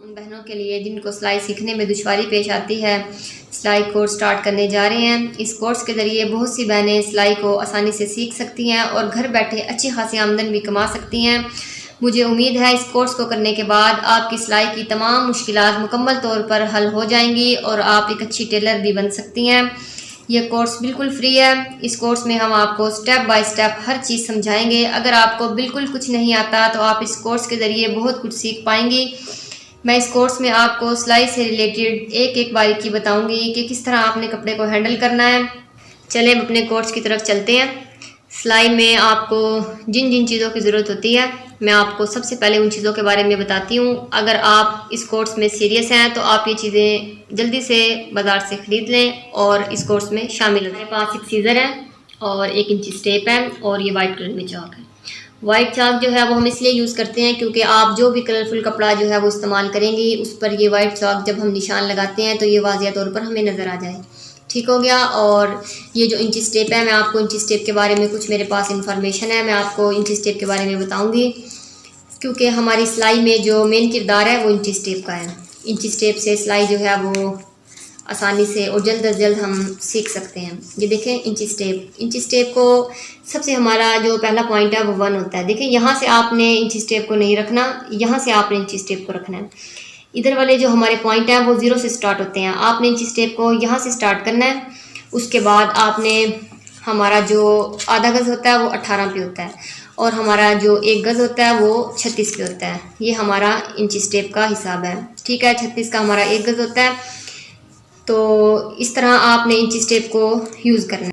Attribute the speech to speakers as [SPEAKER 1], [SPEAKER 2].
[SPEAKER 1] उन बहनों के लिए जिनको सिलाई सीखने में दुश्वारी पेश आती है, सिलाई कोर्स स्टार्ट करने जा रहे हैं। इस कोर्स के ज़रिए बहुत सी बहनें सिलाई को आसानी से सीख सकती हैं और घर बैठे अच्छी खासी आमदन भी कमा सकती हैं। मुझे उम्मीद है इस कोर्स को करने के बाद आपकी सिलाई की तमाम मुश्किलात मुकम्मल तौर पर हल हो जाएंगी और आप एक अच्छी टेलर भी बन सकती हैं। यह कोर्स बिल्कुल फ्री है। इस कोर्स में हम आपको स्टेप बाय स्टेप हर चीज़ समझाएंगे। अगर आपको बिल्कुल कुछ नहीं आता तो आप इस कोर्स के ज़रिए बहुत कुछ सीख पाएंगी। मैं इस कोर्स में आपको सिलाई से रिलेटेड एक एक बारीकी बताऊंगी कि किस तरह आपने कपड़े को हैंडल करना है। चलें अब अपने कोर्स की तरफ चलते हैं। सिलाई में आपको जिन जिन चीज़ों की ज़रूरत होती है मैं आपको सबसे पहले उन चीज़ों के बारे में बताती हूँ। अगर आप इस कोर्स में सीरियस हैं तो आप ये चीज़ें जल्दी से बाज़ार से ख़रीद लें और इस कोर्स में शामिल हो। मेरे पास एक सीज़र है और 1 इंची स्टेप है और ये वाइट कलर में चाक है। वाइट चाक जो है वो हम इसलिए यूज़ करते हैं क्योंकि आप जो भी कलरफुल कपड़ा जो है वो इस्तेमाल करेंगी उस पर ये वाइट चाक जब हम निशान लगाते हैं तो ये वाज़िया तौर पर हमें नज़र आ जाए। ठीक हो गया। और ये जो इंची स्टेप है, मैं आपको इंची स्टेप के बारे में कुछ मेरे पास इंफॉर्मेशन है, मैं आपको इंची स्टेप के बारे में बताऊंगी क्योंकि हमारी सिलाई में जो मेन किरदार है वो इंची स्टेप का है। इंची स्टेप से सिलाई जो है वो आसानी से और जल्द अज जल्द हम सीख सकते हैं। ये देखें इंची स्टेप को सबसे हमारा जो पहला पॉइंट है वो 1 होता है। देखें यहाँ से आपने इंची स्टेप को नहीं रखना, यहाँ से आपने इंची स्टेप को रखना है। इधर वाले जो हमारे पॉइंट हैं वो 0 से स्टार्ट होते हैं। आपने इंची स्टेप को यहाँ से स्टार्ट करना है। उसके बाद आपने हमारा जो आधा गज़ होता है वो 18 पे होता है और हमारा जो 1 गज़ होता है वो 36 पे होता है। ये हमारा इंची स्टेप का हिसाब है। ठीक है, 36 का हमारा 1 गज़ होता है। तो इस तरह आपने इंची स्टेप को यूज़ करना है।